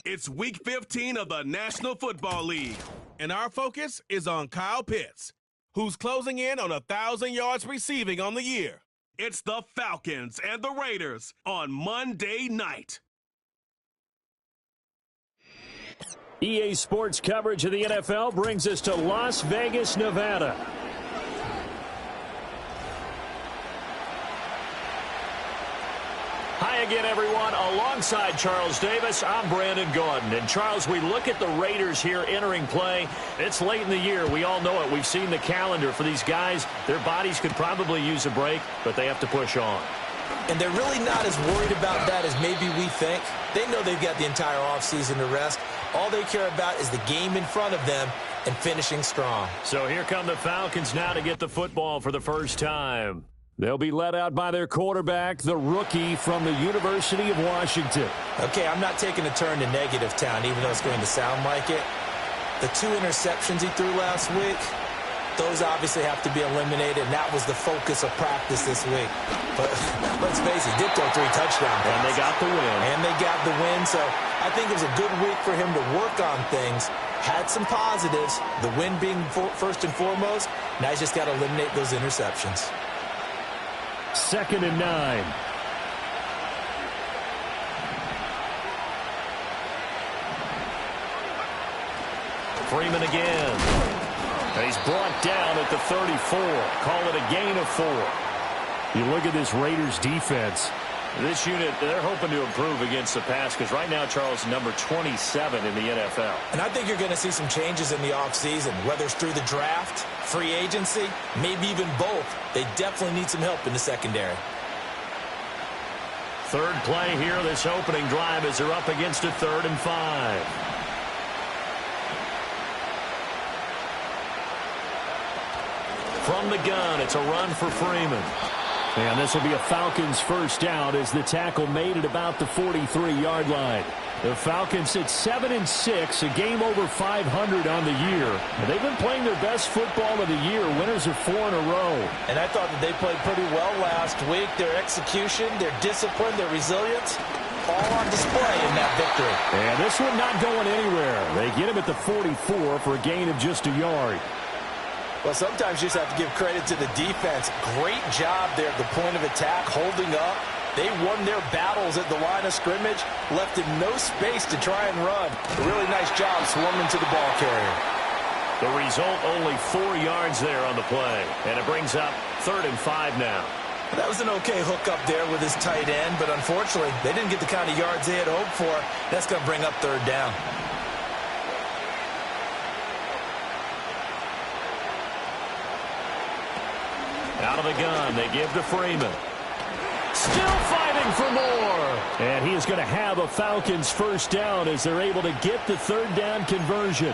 It's Week 15 of the National Football League, and our focus is on Kyle Pitts, who's closing in on 1,000 yards receiving on the year. It's the Falcons and the Raiders on Monday night. EA Sports coverage of the NFL brings us to Las Vegas, Nevada. Hi again, everyone. Alongside Charles Davis, I'm Brandon Gordon. And, Charles, we look at the Raiders here entering play. It's late in the year. We all know it. We've seen the calendar for these guys. Their bodies could probably use a break, but they have to push on. And they're really not as worried about that as maybe we think. They know they've got the entire offseason to rest. All they care about is the game in front of them and finishing strong. So here come the Falcons now to get the football for the first time. They'll be led out by their quarterback, the rookie from the University of Washington. Okay, I'm not taking a turn to negative town, even though it's going to sound like it. The 2 interceptions he threw last week, those obviously have to be eliminated, and that was the focus of practice this week. But let's face it, did throw 3 touchdown passes. And they got the win. And they got the win, so I think it was a good week for him to work on things. Had some positives, the win being first and foremost. Now he's just got to eliminate those interceptions. 2nd and 9. Freeman again. And he's brought down at the 34. Call it a gain of 4. You look at this Raiders defense. This unit, they're hoping to improve against the pass because right now, Charles, number 27 in the NFL. And I think you're going to see some changes in the offseason, whether it's through the draft, free agency, maybe even both. They definitely need some help in the secondary. Third play here, this opening drive as they're up against a 3rd and 5. From the gun, it's a run for Freeman. And this will be a Falcons first down as the tackle made at about the 43-yard line. The Falcons at 7-6, a game over 500 on the year. And they've been playing their best football of the year, winners of 4 in a row. And I thought that they played pretty well last week. Their execution, their discipline, their resilience, all on display in that victory. And this one not going anywhere. They get him at the 44 for a gain of just a yard. Well, sometimes you just have to give credit to the defense. Great job there at the point of attack, holding up. They won their battles at the line of scrimmage, left him no space to try and run. A really nice job swarming to the ball carrier. The result, only 4 yards there on the play. And it brings up 3rd and 5 now. That was an okay hook up there with his tight end, but unfortunately, they didn't get the kind of yards they had hoped for. That's going to bring up 3rd down. Out of the gun, they give to Freeman. Still fighting for more. And he is going to have a Falcons first down as they're able to get the 3rd down conversion.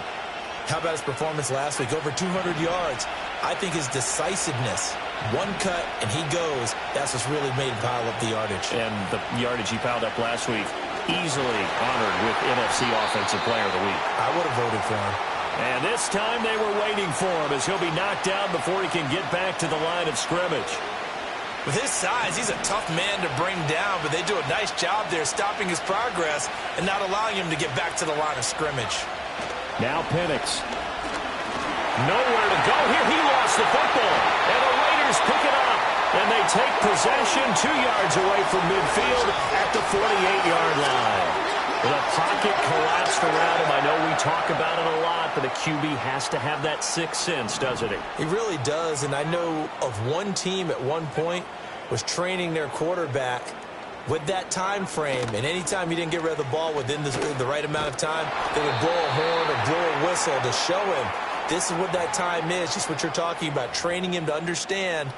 How about his performance last week? Over 200 yards. I think his decisiveness, one cut and he goes, that's what's really made him pile up the yardage. And the yardage he piled up last week, easily honored with NFC Offensive Player of the Week. I would have voted for him. And this time they were waiting for him as he'll be knocked down before he can get back to the line of scrimmage. With his size, he's a tough man to bring down, but they do a nice job there stopping his progress and not allowing him to get back to the line of scrimmage. Now Penix. Nowhere to go here. He lost the football. And the Raiders pick it up. And they take possession 2 yards away from midfield at the 48-yard line. The pocket collapsed around him. I know we talk about it a lot, but a QB has to have that 6th sense, doesn't he? He really does, and I know of one team at one point was training their quarterback with that time frame, and anytime he didn't get rid of the ball within the right amount of time, they would blow a horn or blow a whistle to show him this is what that time is, just what you're talking about, training him to understand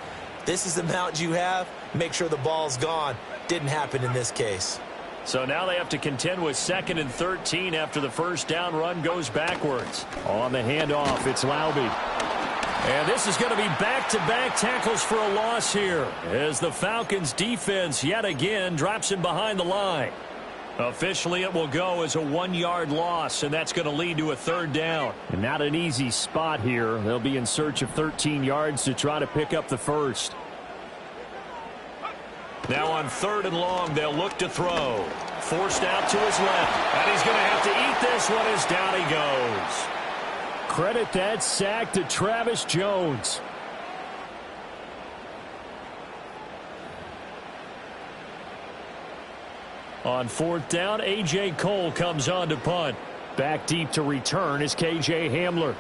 this is the amount you have, make sure the ball's gone. Didn't happen in this case. So now they have to contend with 2nd and 13 after the first down run goes backwards. On the handoff, it's Laube. And this is going to be back-to-back tackles for a loss here as the Falcons defense yet again drops him behind the line. Officially, it will go as a 1-yard loss, and that's going to lead to a 3rd down. And not an easy spot here. They'll be in search of 13 yards to try to pick up the first. Now on 3rd and long, they'll look to throw. Forced out to his left. And he's going to have to eat this one as down he goes. Credit that sack to Travis Jones. On 4th down, A.J. Cole comes on to punt. Back deep to return is K.J. Hamler.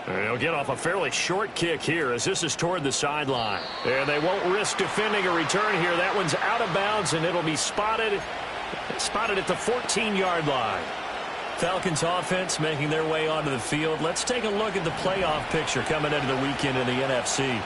He'll get off a fairly short kick here as this is toward the sideline. And they won't risk defending a return here. That one's out of bounds, and it'll be spotted at the 14-yard line. Falcons offense making their way onto the field. Let's take a look at the playoff picture coming into the weekend in the NFC.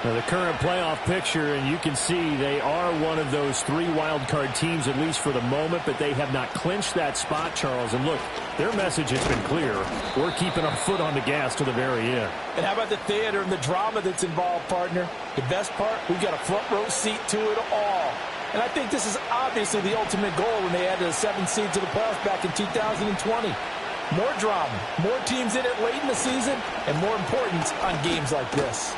Now, the current playoff picture, and you can see they are one of those 3 wildcard teams, at least for the moment, but they have not clinched that spot, Charles. And look, their message has been clear. We're keeping our foot on the gas to the very end. And how about the theater and the drama that's involved, partner? The best part, we've got a front row seat to it all. And I think this is obviously the ultimate goal when they added a 7th seed to the playoffs back in 2020. More drama, more teams in it late in the season, and more importance on games like this.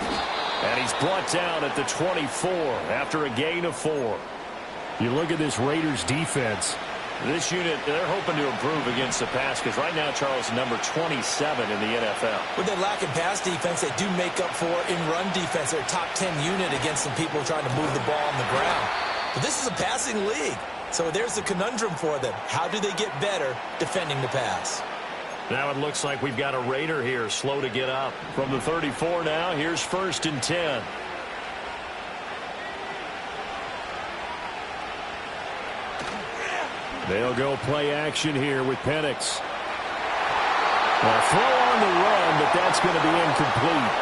And he's brought down at the 24 after a gain of 4. You look at this Raiders defense. This unit, they're hoping to improve against the pass because right now, Charles, number 27 in the NFL. With their lack of pass defense, they do make up for in run defense. They're a top 10 unit against some people trying to move the ball on the ground. But this is a passing league. So there's the conundrum for them. How do they get better defending the pass? Now it looks like we've got a Raider here, slow to get up. From the 34 now, here's 1st and 10. They'll go play action here with Penix. A throw on the run, but that's going to be incomplete.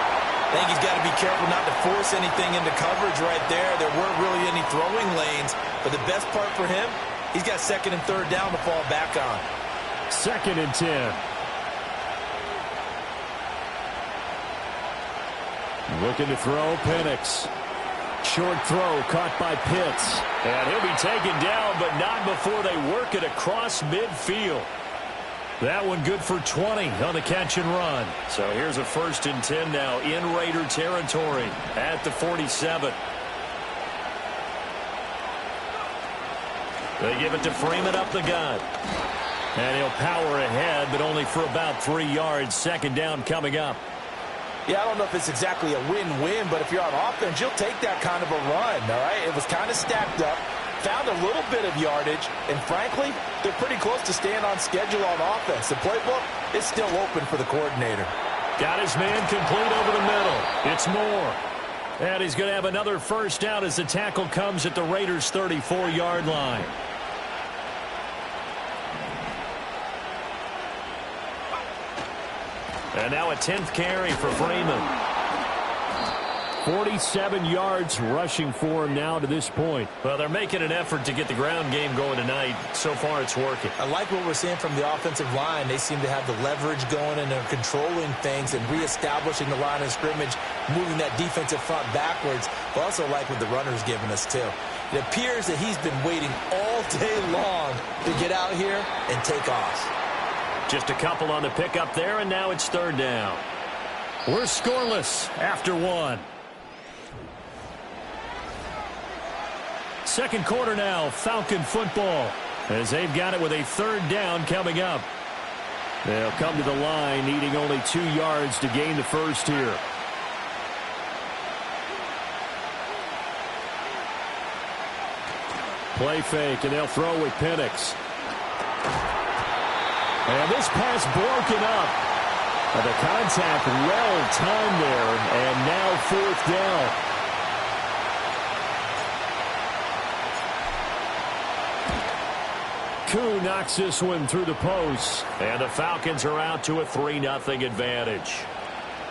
I think he's got to be careful not to force anything into coverage right there. There weren't really any throwing lanes, but the best part for him, he's got 2nd and 3rd down to fall back on. 2nd and 10. Looking to throw, Penix. Short throw caught by Pitts. And he'll be taken down, but not before they work it across midfield. That one good for 20 on the catch and run. So here's a 1st and 10 now in Raider territory at the 47. They give it to Freeman up the gut. And he'll power ahead, but only for about 3 yards. 2nd down coming up. Yeah, I don't know if it's exactly a win-win, but if you're on offense, you'll take that kind of a run, all right? It was kind of stacked up, found a little bit of yardage, and frankly, they're pretty close to staying on schedule on offense. The playbook is still open for the coordinator. Got his man complete over the middle. It's Moore. And he's going to have another 1st down as the tackle comes at the Raiders' 34-yard line. And now a 10th carry for Freeman. 47 yards rushing for him now to this point. Well, they're making an effort to get the ground game going tonight. So far, it's working. I like what we're seeing from the offensive line. They seem to have the leverage going, and they're controlling things and reestablishing the line of scrimmage, moving that defensive front backwards. But also like what the runner's giving us, too. It appears that he's been waiting all day long to get out here and take off. Just a couple on the pickup there, and now it's 3rd down. We're scoreless after 1. 2nd quarter now, Falcon football, as they've got it with a 3rd down coming up. They'll come to the line, needing only 2 yards to gain the 1st here. Play fake, and they'll throw with Penix. And this pass broken up. And the contact well timed there, and now 4th down. Koo knocks this one through the post. And the Falcons are out to a 3-0 advantage.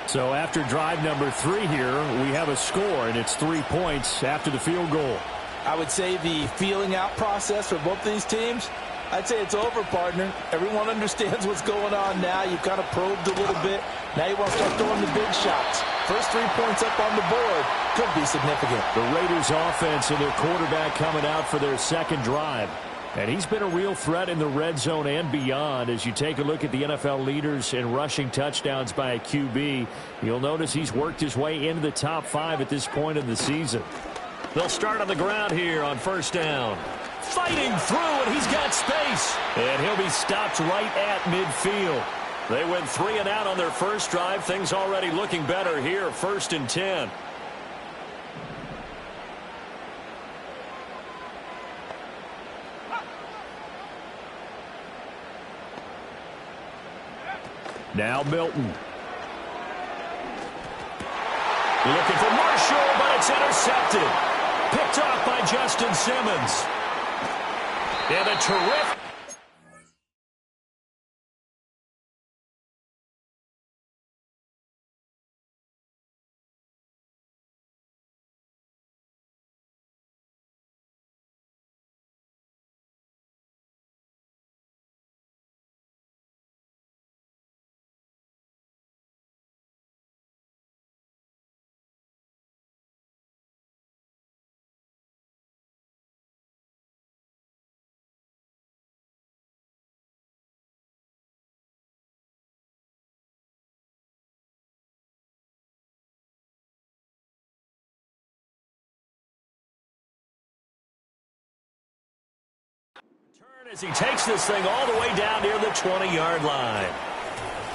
So after drive number 3 here, we have a score, and it's 3 points after the field goal. I would say the feeling out process for both these teams, I'd say it's over, partner. Everyone understands what's going on now. You've kind of probed a little bit. Now you want to start throwing the big shots. First 3 points up on the board could be significant. The Raiders offense and their quarterback coming out for their 2nd drive. And he's been a real threat in the red zone and beyond. As you take a look at the NFL leaders in rushing touchdowns by a QB, you'll notice he's worked his way into the top 5 at this point in the season. They'll start on the ground here on 1st down. fighting through, and he's got space. And he'll be stopped right at midfield. They went 3 and out on their first drive. Things already looking better here, 1st and 10. Now Milton. Looking for Marshall, but it's intercepted. Picked off by Justin Simmons. And a terrific... As he takes this thing all the way down near the 20-yard line.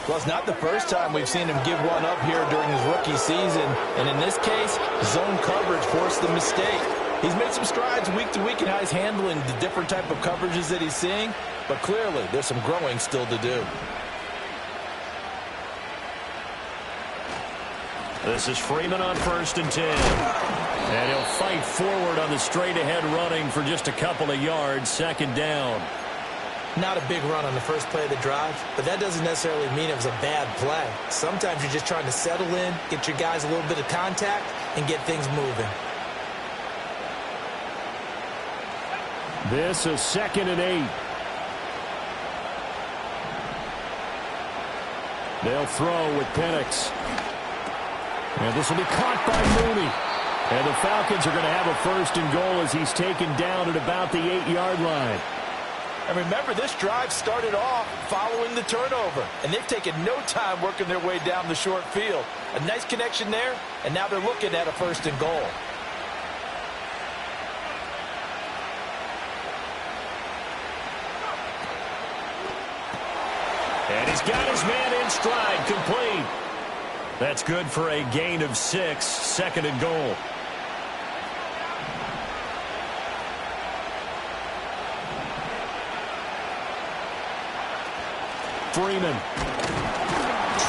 Well, it's not the first time we've seen him give one up here during his rookie season. And in this case, zone coverage forced the mistake. He's made some strides week to week in how he's handling the different type of coverages that he's seeing. But clearly, there's some growing still to do. This is Freeman on 1st and 10. And he'll fight forward on the straight-ahead running for just a couple of yards, 2nd down. Not a big run on the first play of the drive, but that doesn't necessarily mean it was a bad play. Sometimes you're just trying to settle in, get your guys a little bit of contact, and get things moving. This is 2nd and 8. They'll throw with Penix. And this will be caught by Mooney. And the Falcons are going to have a 1st and goal as he's taken down at about the 8-yard line. And remember, this drive started off following the turnover. And they've taken no time working their way down the short field. A nice connection there, and now they're looking at a 1st and goal. And he's got his man in stride, complete. That's good for a gain of 6, 2nd and goal. Freeman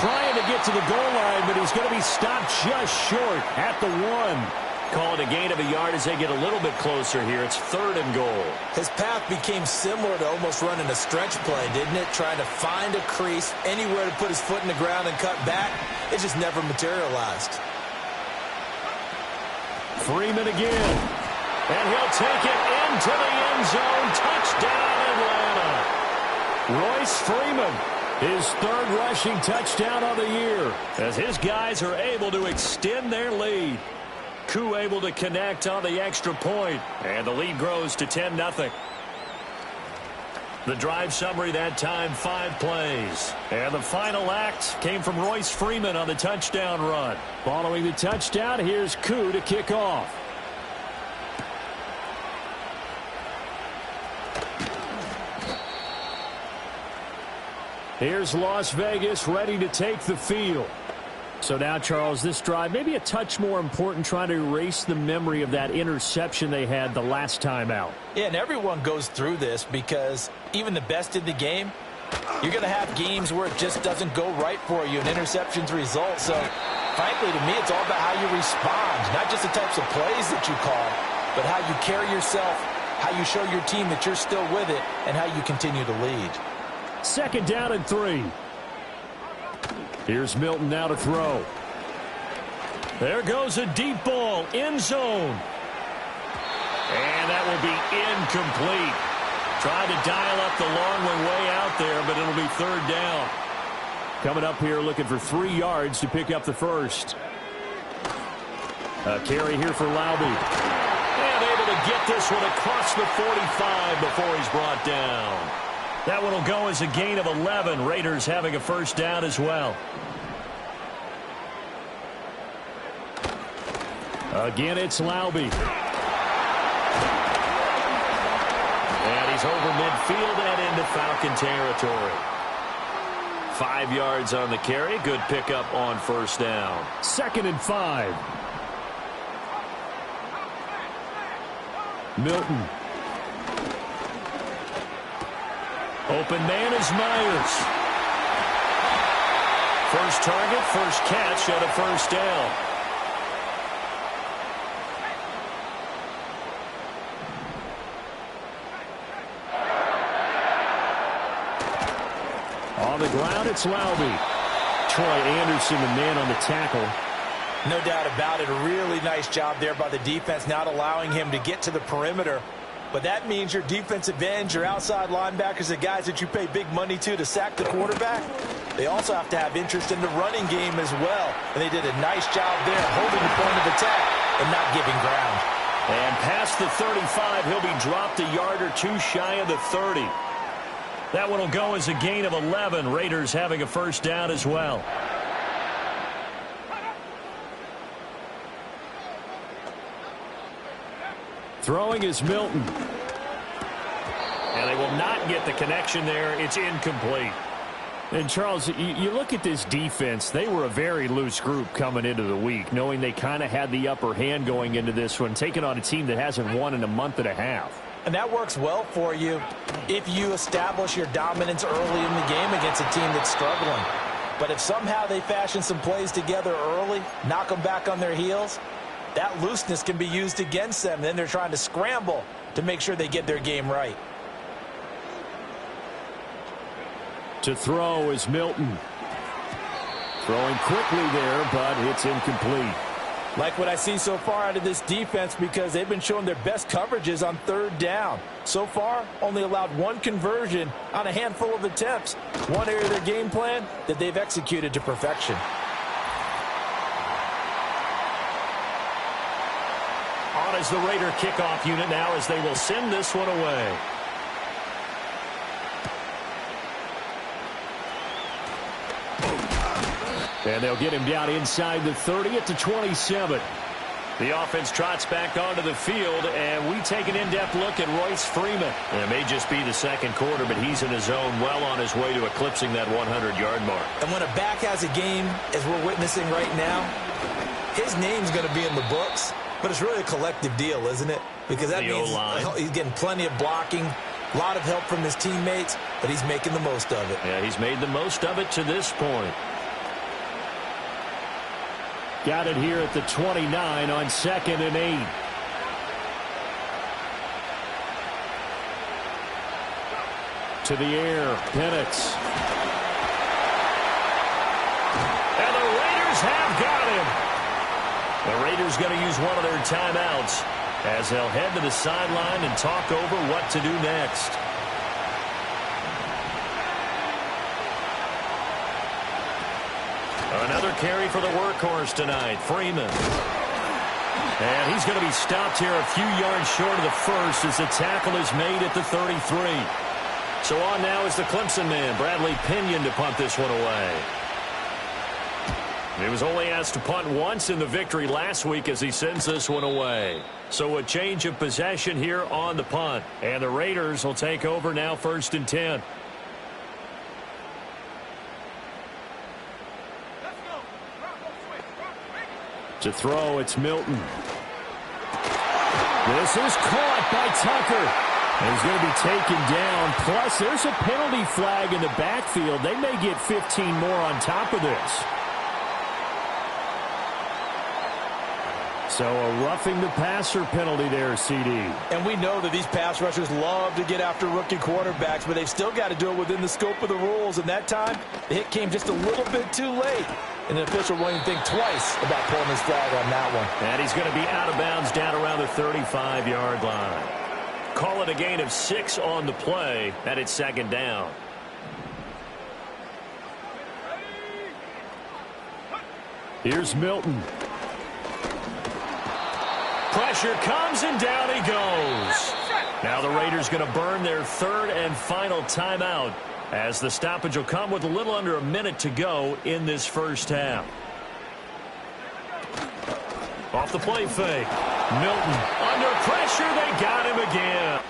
trying to get to the goal line, but he's going to be stopped just short at the 1. Call it a gain of a yard as they get a little bit closer here. It's 3rd and goal. His path became similar to almost running a stretch play, didn't it? Trying to find a crease, anywhere to put his foot in the ground and cut back. It just never materialized. Freeman again. And he'll take it into the end zone. Touchdown, Atlanta. Royce Freeman, his 3rd rushing touchdown of the year, as his guys are able to extend their lead. Koo able to connect on the extra point, and the lead grows to 10-0. The drive summary that time, 5 plays. And the final act came from Royce Freeman on the touchdown run. Following the touchdown, here's Koo to kick off. Here's Las Vegas ready to take the field. So now, Charles, this drive maybe a touch more important, trying to erase the memory of that interception they had the last time out. Yeah, and everyone goes through this because even the best in the game, you're going to have games where it just doesn't go right for you and interceptions result. So, frankly, to me, it's all about how you respond, not just the types of plays that you call, but how you carry yourself, how you show your team that you're still with it, and how you continue to lead. 2nd down and 3. Here's Milton now to throw. There goes a deep ball, end zone. And that will be incomplete. Tried to dial up the long one way out there, but it'll be 3rd down. Coming up here looking for 3 yards to pick up the 1st. A carry here for Laube. And able to get this one across the 45 before he's brought down. That one will go as a gain of 11. Raiders having a 1st down as well. Again, it's Laube. is over midfield and into Falcon territory. 5 yards on the carry. Good pickup on first down. 2nd and 5. Milton. Open man is Myers. First target, first catch at a first down. On the ground, it's Laube. Troy Anderson, the man on the tackle. No doubt about it. A really nice job there by the defense, not allowing him to get to the perimeter. But that means your defensive ends, your outside linebackers, the guys that you pay big money to sack the quarterback, they also have to have interest in the running game as well. And they did a nice job there holding the point of attack and not giving ground. And past the 35, he'll be dropped a yard or two shy of the 30. That one will go as a gain of 11. Raiders having a first down as well. Throwing is Milton. And they will not get the connection there. It's incomplete. And, Charles, you look at this defense, they were a very loose group coming into the week, knowing they kind of had the upper hand going into this one, taking on a team that hasn't won in a month and a half. And that works well for you if you establish your dominance early in the game against a team that's struggling. But if somehow they fashion some plays together early, knock them back on their heels, that looseness can be used against them. Then they're trying to scramble to make sure they get their game right. To throw is Milton. Throwing quickly there, but it's incomplete. Like what I see so far out of this defense, because they've been showing their best coverages on 3rd down. So far, only allowed 1 conversion on a handful of attempts. One area of their game plan that they've executed to perfection. On is the Raider kickoff unit now as they will send this one away. And they'll get him down inside the 30 at the 27. The offense trots back onto the field, and we take an in-depth look at Royce Freeman. It may just be the 2nd quarter, but he's in his zone, well on his way to eclipsing that 100-yard mark. And when a back has a game, as we're witnessing right now, his name's going to be in the books, but it's really a collective deal, isn't it? Because that means he's getting plenty of blocking, a lot of help from his teammates, but he's making the most of it. Yeah, he's made the most of it to this point. Got it here at the 29 on 2nd and 8. To the air, Penix. And the Raiders have got him. The Raiders going to use one of their timeouts as they'll head to the sideline and talk over what to do next. Another carry for the workhorse tonight, Freeman. And he's going to be stopped here a few yards short of the first as the tackle is made at the 33. So on now is the Clemson man, Bradley Pinion, to punt this one away. He was only asked to punt once in the victory last week as he sends this one away. So a change of possession here on the punt. And the Raiders will take over now 1st and 10. To throw, it's Milton. This is caught by Tucker. And he's going to be taken down. Plus, there's a penalty flag in the backfield. They may get 15 more on top of this. So a roughing the passer penalty there, CD. And we know that these pass rushers love to get after rookie quarterbacks, but they've still got to do it within the scope of the rules. And that time, the hit came just a little bit too late. And the official won't even think twice about pulling his flag on that one. And he's going to be out of bounds down around the 35-yard line. Call it a gain of 6 on the play, and it's 2nd down. Here's Milton. Pressure comes, and down he goes. Now the Raiders going to burn their 3rd and final timeout as the stoppage will come with a little under a minute to go in this first half. Off the play fake. Milton under pressure. They got him again.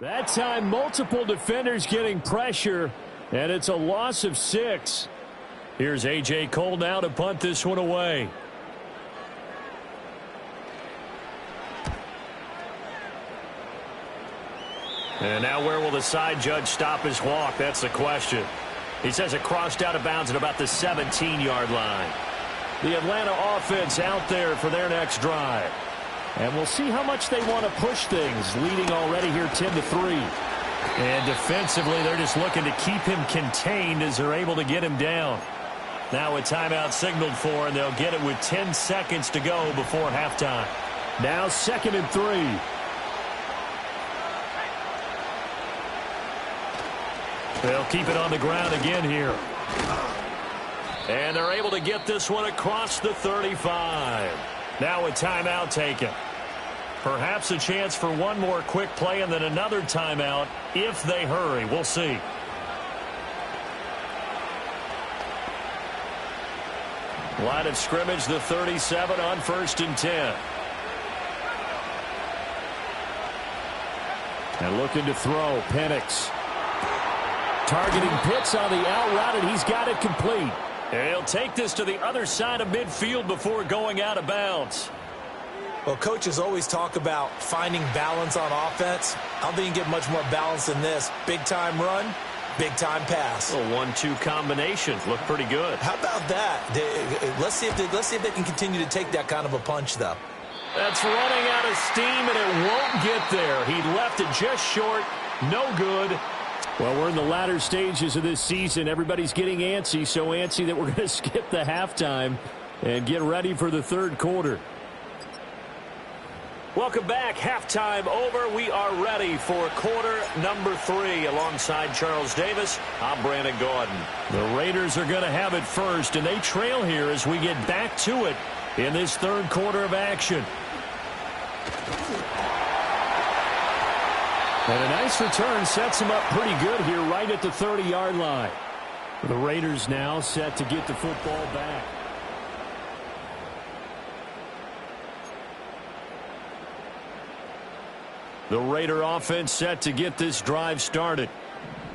That time, multiple defenders getting pressure, and it's a loss of 6. Here's A.J. Cole now to punt this one away. And now where will the side judge stop his walk? That's the question. He says it crossed out of bounds at about the 17-yard line. The Atlanta offense out there for their next drive. And we'll see how much they want to push things, leading already here 10-3. And defensively, they're just looking to keep him contained as they're able to get him down. Now a timeout signaled for, and they'll get it with 10 seconds to go before halftime. Now 2nd and 3. They'll keep it on the ground again here. And they're able to get this one across the 35. Now a timeout taken. Perhaps a chance for one more quick play and then another timeout if they hurry. We'll see. Line of scrimmage, the 37 on 1st and 10. And looking to throw, Penix. Targeting Pitts on the out route, and he's got it complete. And he'll take this to the other side of midfield before going out of bounds. Well, coaches always talk about finding balance on offense. I don't think you can get much more balance than this. Big-time run, big-time pass. A 1-2 combination. Look pretty good. How about that? Let's see if they can continue to take that kind of a punch, though. That's running out of steam, and it won't get there. He left it just short. No good. Well, we're in the latter stages of this season. Everybody's getting antsy, so antsy that we're going to skip the halftime and get ready for the third quarter. Welcome back. Halftime over. We are ready for quarter number 3. Alongside Charles Davis, I'm Brandon Gordon. The Raiders are going to have it first, and they trail here as we get back to it in this third quarter of action. And a nice return sets him up pretty good here right at the 30-yard line. The Raiders now set to get the football back. The Raider offense set to get this drive started.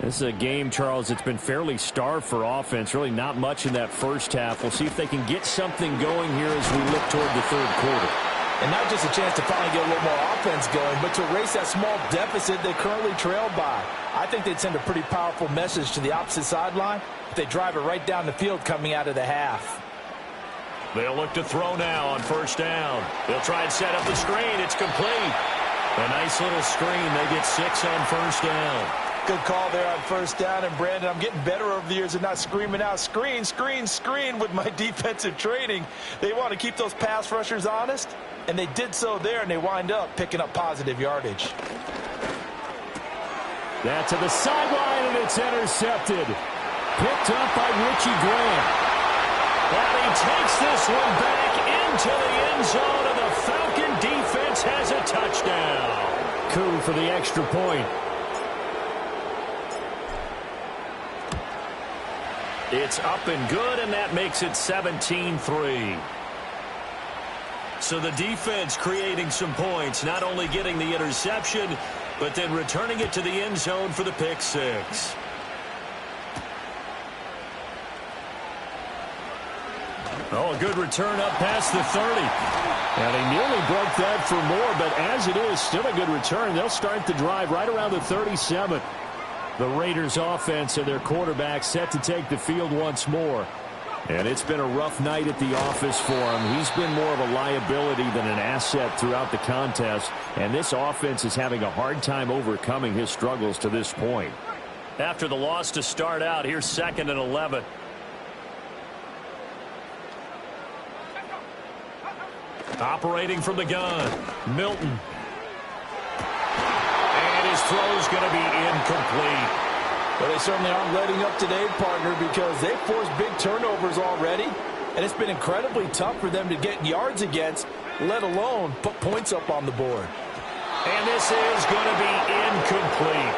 This is a game, Charles, that's been fairly starved for offense. Really not much in that first half. We'll see if they can get something going here as we look toward the third quarter. And not just a chance to finally get a little more offense going, but to erase that small deficit they currently trailed by. I think they'd send a pretty powerful message to the opposite sideline if they drive it right down the field coming out of the half. They'll look to throw now on 1st down. They'll try and set up the screen. It's complete. A nice little screen. They get 6 on 1st down. Good call there on 1st down. And, Brandon, I'm getting better over the years of not screaming out, screen, screen, screen with my defensive training. They want to keep those pass rushers honest, and they did so there, and they wind up picking up positive yardage. That to the sideline, and it's intercepted. Picked up by Richie Grant. And he takes this one back into the end zone, and the Falcon defense has a touchdown. Coup for the extra point. It's up and good, and that makes it 17-3. So the defense creating some points, not only getting the interception, but then returning it to the end zone for the pick 6. Oh, a good return up past the 30. And he nearly broke that for more, but as it is, still a good return. They'll start the drive right around the 37. The Raiders offense and their quarterback set to take the field once more. And it's been a rough night at the office for him. He's been more of a liability than an asset throughout the contest. And this offense is having a hard time overcoming his struggles to this point. After the loss to start out, here's 2nd and 11. Operating from the gun, Milton. And his throw's going to be incomplete. Well, they certainly aren't letting up today, partner, because they've forced big turnovers already, and it's been incredibly tough for them to get yards against, let alone put points up on the board. And this is going to be incomplete.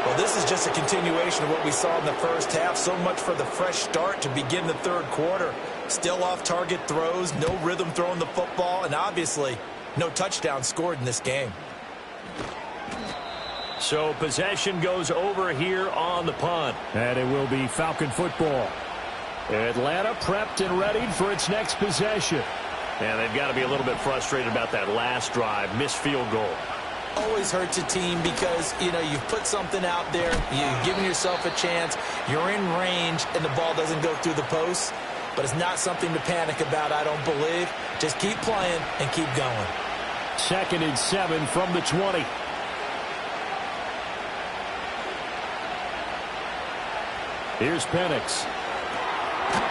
Well, this is just a continuation of what we saw in the first half. So much for the fresh start to begin the third quarter. Still off-target throws, no rhythm throwing the football, and obviously no touchdown scored in this game. So possession goes over here on the punt. And it will be Falcon football. Atlanta prepped and readied for its next possession. And they've got to be a little bit frustrated about that last drive, missed field goal. Always hurts a team because, you've put something out there, you've given yourself a chance, you're in range, and the ball doesn't go through the posts. But it's not something to panic about, I don't believe. Just keep playing and keep going. 2nd and 7 from the 20. Here's Penix.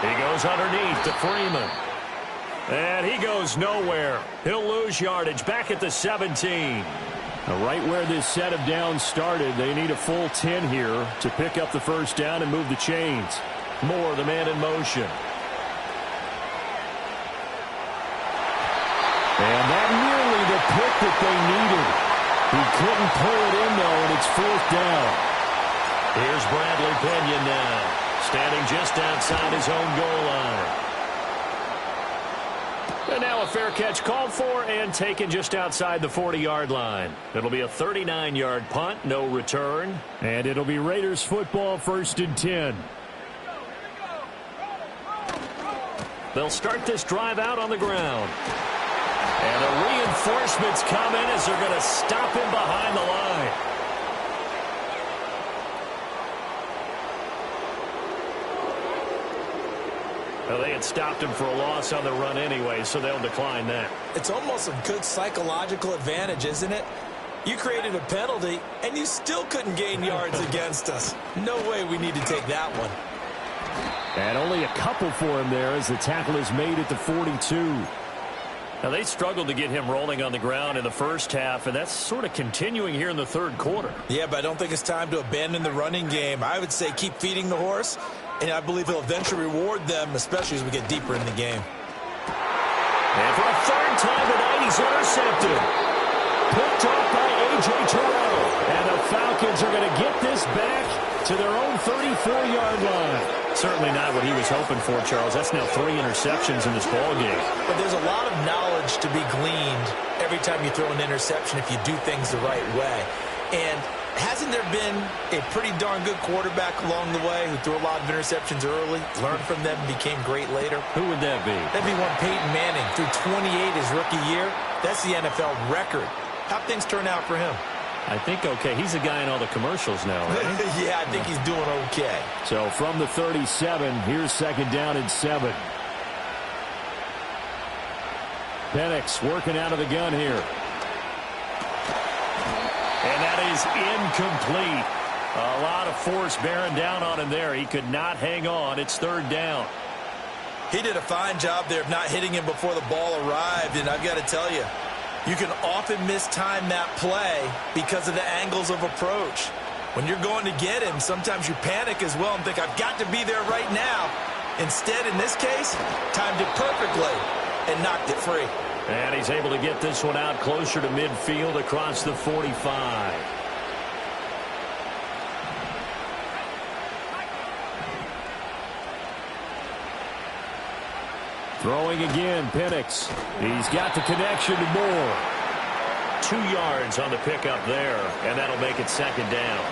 He goes underneath to Freeman. And he goes nowhere. He'll lose yardage back at the 17. Right where this set of downs started, they need a full 10 here to pick up the first down and move the chains. Moore, the man in motion. And that nearly the pick that they needed. He couldn't pull it in, though, and it's 4th down. Here's Bradley Pinion now, standing just outside his own goal line. And now a fair catch called for and taken just outside the 40-yard line. It'll be a 39-yard punt, no return. And it'll be Raiders football, 1st and 10. They'll start this drive out on the ground. And the reinforcements come in as they're going to stop him behind the line. Well, they had stopped him for a loss on the run anyway, so they'll decline that. It's almost a good psychological advantage, isn't it? You created a penalty, and you still couldn't gain yards against us. No way we need to take that one. And only a couple for him there as the tackle is made at the 42. Now, they struggled to get him rolling on the ground in the first half, and that's sort of continuing here in the 3rd quarter. Yeah, but I don't think it's time to abandon the running game. I would say keep feeding the horse, and I believe he'll eventually reward them, especially as we get deeper in the game. And for a 3rd time tonight, he's intercepted. Picked off by A.J. Terrell. And the Falcons are going to get this back to their own 34-yard line. Certainly not what he was hoping for, Charles. That's now 3 interceptions in this ball game. But there's a lot of knowledge to be gleaned every time you throw an interception if you do things the right way. And hasn't there been a pretty darn good quarterback along the way who threw a lot of interceptions early, learned from them, and became great later? Who would that be? That'd be one Peyton Manning. Threw 28 his rookie year. That's the NFL record. How'd things turn out for him? I think okay. He's the guy in all the commercials now, right? Yeah, I think he's doing okay. So from the 37, here's 2nd down and 7. Penix working out of the gun here. And that is incomplete. A lot of force bearing down on him there. He could not hang on. It's 3rd down. He did a fine job there of not hitting him before the ball arrived, and I've got to tell you, you can often mistime that play because of the angles of approach. When you're going to get him, sometimes you panic as well and think, I've got to be there right now. Instead, in this case, timed it perfectly and knocked it free. And he's able to get this one out closer to midfield across the 45. Throwing again, Penix. He's got the connection to Moore. 2 yards on the pickup there, and that'll make it 2nd down.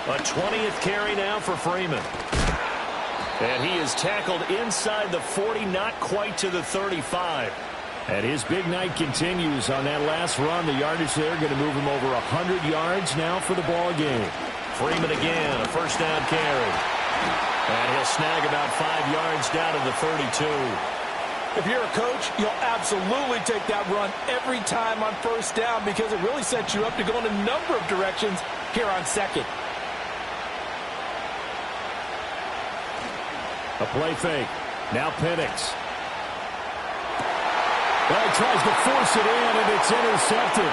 A 20th carry now for Freeman. And he is tackled inside the 40, not quite to the 35. And his big night continues on that last run. The yardage there going to move him over 100 yards now for the ball game. Freeman again, a 1st down carry. And he'll snag about 5 yards down to the 32. If you're a coach, you'll absolutely take that run every time on 1st down because it really sets you up to go in a number of directions here on 2nd. A play fake. Now Penix. Well, he tries to force it in, and it's intercepted.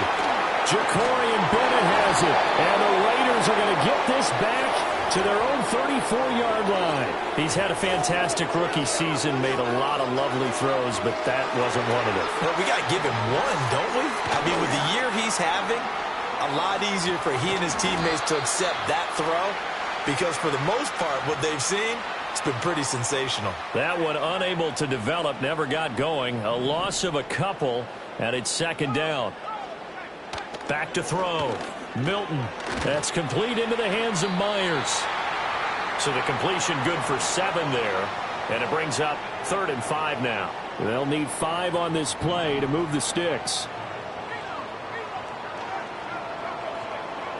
Jacorian Bennett has it. And the Raiders are going to get this back to their own 34-yard line. He's had a fantastic rookie season, made a lot of lovely throws, but that wasn't one of them. Well, we got to give him one, don't we? I mean, with the year he's having, a lot easier for he and his teammates to accept that throw because for the most part, what they've seen, It's been pretty sensational. That one unable to develop, never got going. A loss of a couple, and it's second down. Back to throw. Milton. That's complete into the hands of Myers. So the completion good for 7 there, and it brings up 3rd and 5 now. They'll need 5 on this play to move the sticks.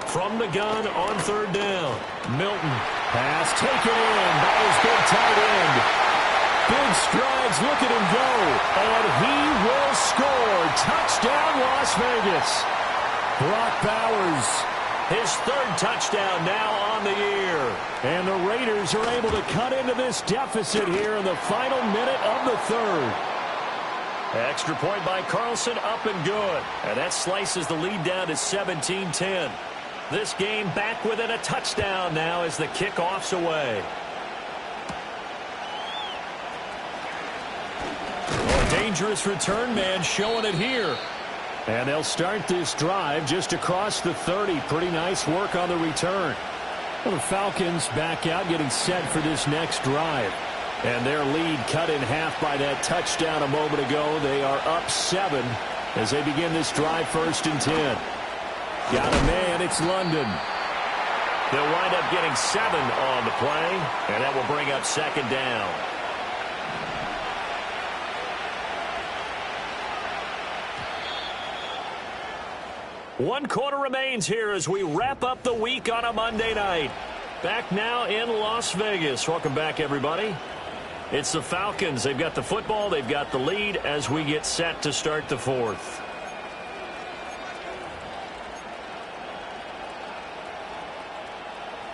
From the gun on 3rd down. Milton. Pass taken in by his big tight end. Big strides, look at him go. And he will score. Touchdown, Las Vegas. Brock Bowers, his 3rd touchdown now on the year. And the Raiders are able to cut into this deficit here in the final minute of the 3rd. Extra point by Carlson, up and good. And that slices the lead down to 17-10. This game back within a touchdown now as the kickoff's away. A dangerous return man showing it here. And they'll start this drive just across the 30. Pretty nice work on the return. Well, the Falcons back out getting set for this next drive. And their lead cut in half by that touchdown a moment ago. They are up 7 as they begin this drive 1st and 10. Got a man, it's London. They'll wind up getting 7 on the play, and that will bring up 2nd down. One quarter remains here as we wrap up the week on a Monday night. Back now in Las Vegas. Welcome back, everybody. It's the Falcons. They've got the football. They've got the lead as we get set to start the 4th.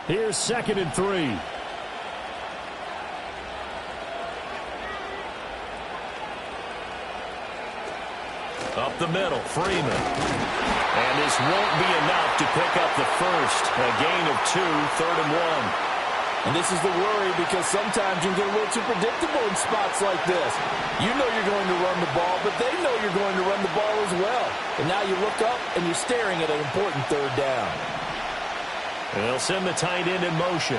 Here's 2nd and 3. Up the middle, Freeman. And this won't be enough to pick up the first. A gain of 2, 3rd and 1. And this is the worry because sometimes you can get a little too predictable in spots like this. You know you're going to run the ball, but they know you're going to run the ball as well. And now you look up and you're staring at an important 3rd down. And they'll send the tight end in motion.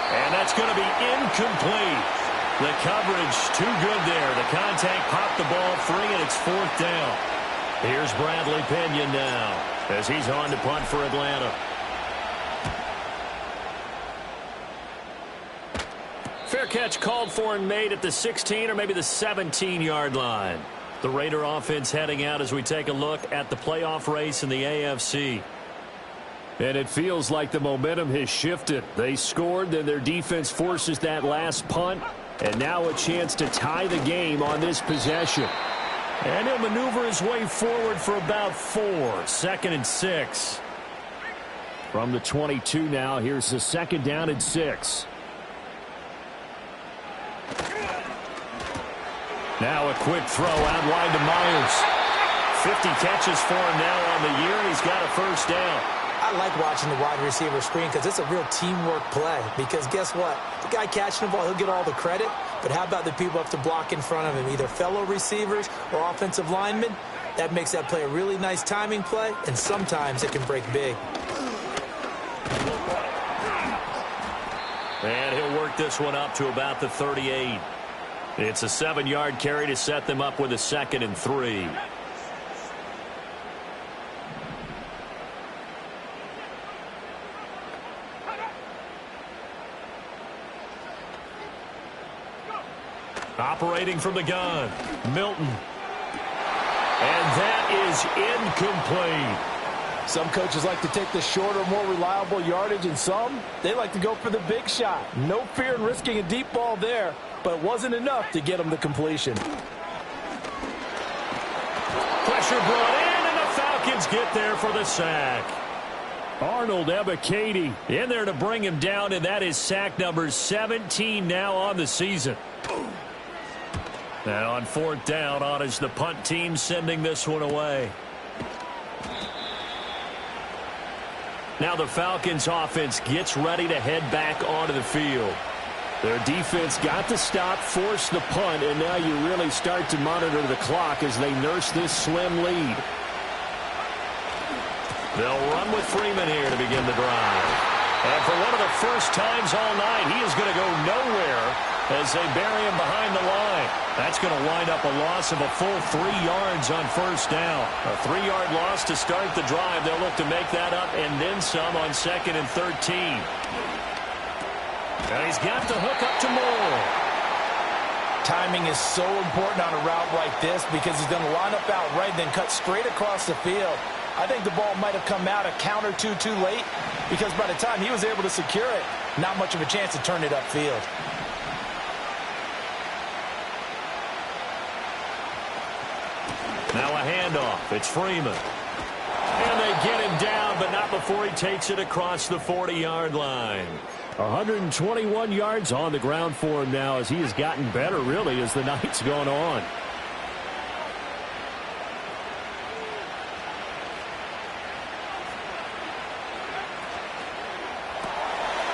And that's going to be incomplete. The coverage too good there. The contact popped the ball free, and it's 4th down. Here's Bradley Pinion now as he's on to punt for Atlanta. Fair catch called for and made at the 16 or maybe the 17-yard line. The Raider offense heading out as we take a look at the playoff race in the AFC. And it feels like the momentum has shifted. They scored, then their defense forces that last punt. And now a chance to tie the game on this possession. And he'll maneuver his way forward for about 4. 2nd and 6. From the 22 now, here's the 2nd down and 6. Now a quick throw out wide to Myers. 50 catches for him now on the year, and he's got a 1st down. I like watching the wide receiver screen because it's a real teamwork play. Because guess what? The guy catching the ball, he'll get all the credit. But how about the people up to block in front of him, either fellow receivers or offensive linemen? That makes that play a really nice timing play, and sometimes it can break big. And he'll work this one up to about the 38. It's a 7-yard carry to set them up with a 2nd and 3. Operating from the gun, Milton. And that is incomplete. Some coaches like to take the shorter, more reliable yardage, and some, they like to go for the big shot. No fear in risking a deep ball there, but it wasn't enough to get them the completion. Pressure brought in, and the Falcons get there for the sack. Arnold Ebiketie in there to bring him down, and that is sack number 17 now on the season. And on 4th down, on is the punt team sending this one away. Now the Falcons offense gets ready to head back onto the field. Their defense got the stop, forced the punt, and now you really start to monitor the clock as they nurse this slim lead. They'll run with Freeman here to begin the drive. And for one of the first times all night, he is going to go nowhere as they bury him behind the line. That's going to wind up a loss of a full 3 yards on first down. A 3-yard loss to start the drive. They'll look to make that up and then some on 2nd and 13. And he's got the hook up to Moore. Timing is so important on a route like this because he's going to line up out right, then cut straight across the field. I think the ball might have come out a count or two too late because by the time he was able to secure it, not much of a chance to turn it upfield. Now a handoff. It's Freeman. And they get him down, but not before he takes it across the 40-yard line. 121 yards on the ground for him now as he has gotten better, really, as the night's gone on.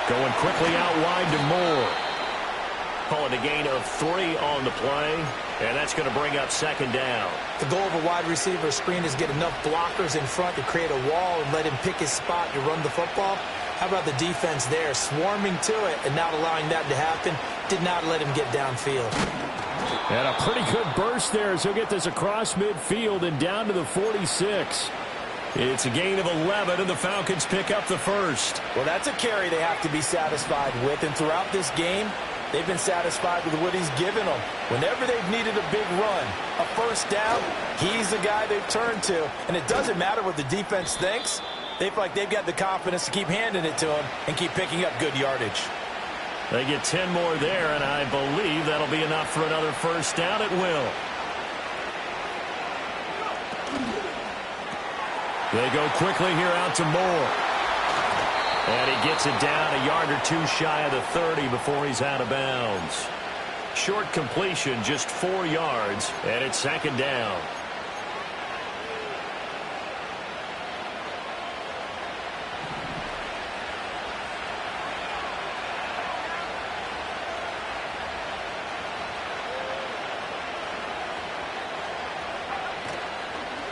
Going quickly out wide to Moore. Call it a gain of 3 on the play, and that's going to bring up 2nd down. The goal of a wide receiver screen is get enough blockers in front to create a wall and let him pick his spot to run the football. How about the defense there, swarming to it and not allowing that to happen? Did not let him get downfield. And a pretty good burst there as he'll get this across midfield and down to the 46. It's a gain of 11, and the Falcons pick up the first. Well, that's a carry they have to be satisfied with, and throughout this game, they've been satisfied with what he's given them. Whenever they've needed a big run, a first down, he's the guy they've turned to. And it doesn't matter what the defense thinks. They feel like they've got the confidence to keep handing it to him and keep picking up good yardage. They get 10 more there, and I believe that'll be enough for another first down at will. They go quickly here out to Moore. And he gets it down a yard or 2 shy of the 30 before he's out of bounds. Short completion, just 4 yards, and it's 2nd down.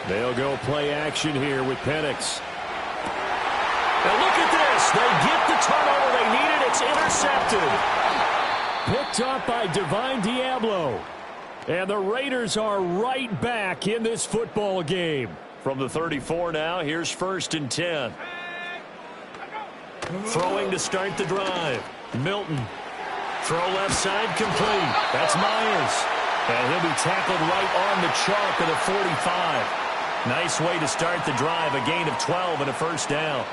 They'll go play action here with Penix. And look at this. They get the turnover they needed. It's intercepted. Picked up by Divine Diablo. And the Raiders are right back in this football game. From the 34 now, here's 1st and 10. Throwing to start the drive. Milton. Throw left side complete. That's Myers. And he'll be tackled right on the chalk of the 45. Nice way to start the drive. A gain of 12 and a first down.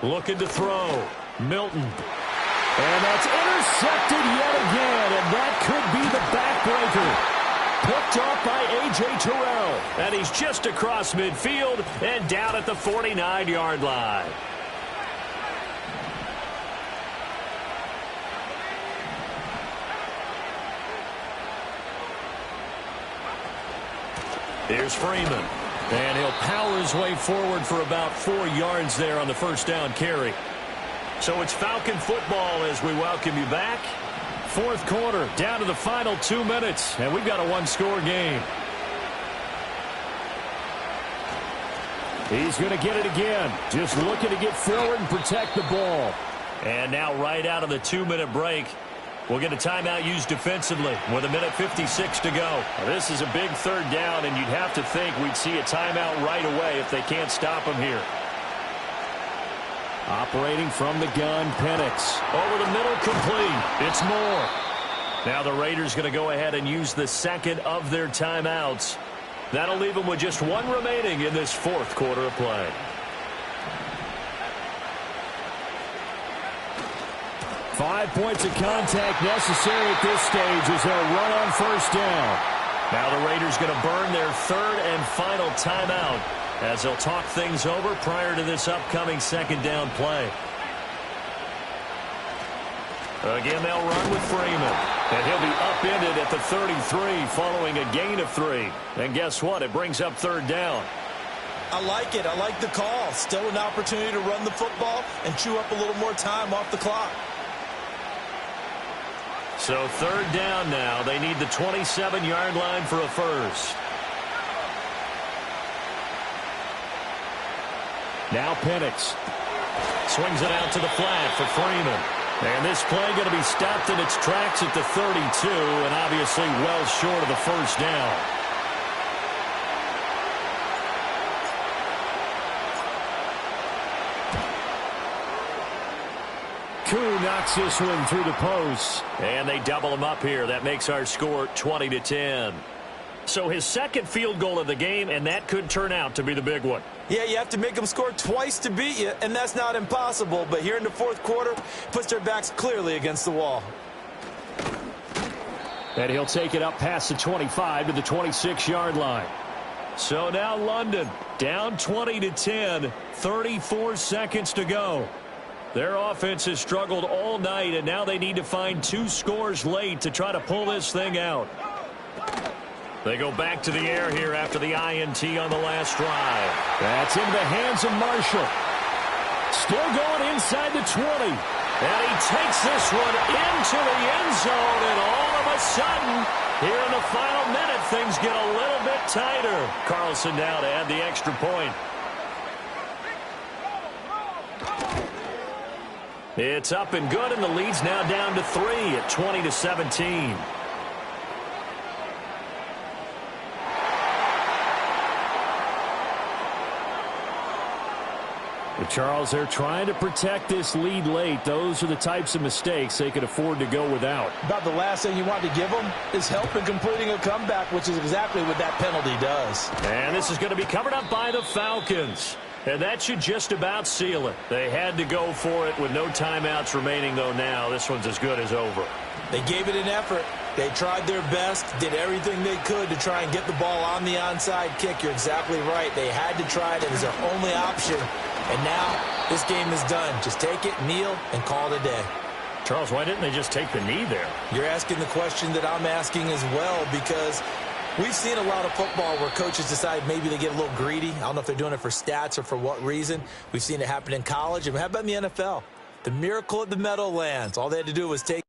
Looking to throw. Milton. And that's intercepted yet again. And that could be the backbreaker. Picked off by A.J. Terrell. And he's just across midfield and down at the 49-yard line. Here's Freeman. And he'll power his way forward for about 4 yards there on the first down carry. So it's Falcon football as we welcome you back. 4th quarter, down to the final 2 minutes, and we've got a 1-score game. He's going to get it again. Just looking to get forward and protect the ball. And now right out of the 2-minute break, we'll get a timeout used defensively with 1:56 to go. Now, this is a big 3rd down, and you'd have to think we'd see a timeout right away if they can't stop him here. Operating from the gun, Penix. Over the middle, complete. It's Moore. Now the Raiders going to go ahead and use the 2nd of their timeouts. That'll leave them with just 1 remaining in this 4th quarter of play. Five points of contact necessary at this stage as they'll run on first down. Now the Raiders going to burn their 3rd and final timeout as they'll talk things over prior to this upcoming 2nd down play. Again, they'll run with Freeman. And he'll be upended at the 33 following a gain of 3. And guess what? It brings up 3rd down. I like it. I like the call. Still an opportunity to run the football and chew up a little more time off the clock. So 3rd down now. They need the 27-yard line for a first. Now Penix. Swings it out to the flat for Freeman. And this play going to be stopped in its tracks at the 32, and obviously well short of the first down. Koo knocks this one through the post. And they double him up here. That makes our score 20-10. So his second field goal of the game, and that could turn out to be the big one. Yeah, you have to make them score twice to beat you, and that's not impossible. But here in the fourth quarter, puts their backs clearly against the wall. And he'll take it up past the 25 to the 26-yard line. So now London down 20-10, 34 seconds to go. Their offense has struggled all night, and now they need to find 2 scores late to try to pull this thing out. They go back to the air here after the INT on the last drive. That's into the hands of Marshall. Still going inside the 20. And he takes this one into the end zone, and all of a sudden, here in the final minute, things get a little bit tighter. Carlson now to add the extra point. It's up and good, and the lead's now down to 3 at 20-17. Charles, they're trying to protect this lead late. Those are the types of mistakes they could afford to go without. About the last thing you want to give them is help in completing a comeback, which is exactly what that penalty does. And this is going to be covered up by the Falcons. And that should just about seal it. They had to go for it with no timeouts remaining, though now this one's as good as over. They gave it an effort. They tried their best, did everything they could to try and get the ball on the onside kick. You're exactly right. They had to try it. It was their only option. And now this game is done. Just take it, kneel, and call it a day. Charles, why didn't they just take the knee there? You're asking the question that I'm asking as well, because we've seen a lot of football where coaches decide maybe they get a little greedy. I don't know if they're doing it for stats or for what reason. We've seen it happen in college. And how about in the NFL? The miracle at the Meadowlands. All they had to do was take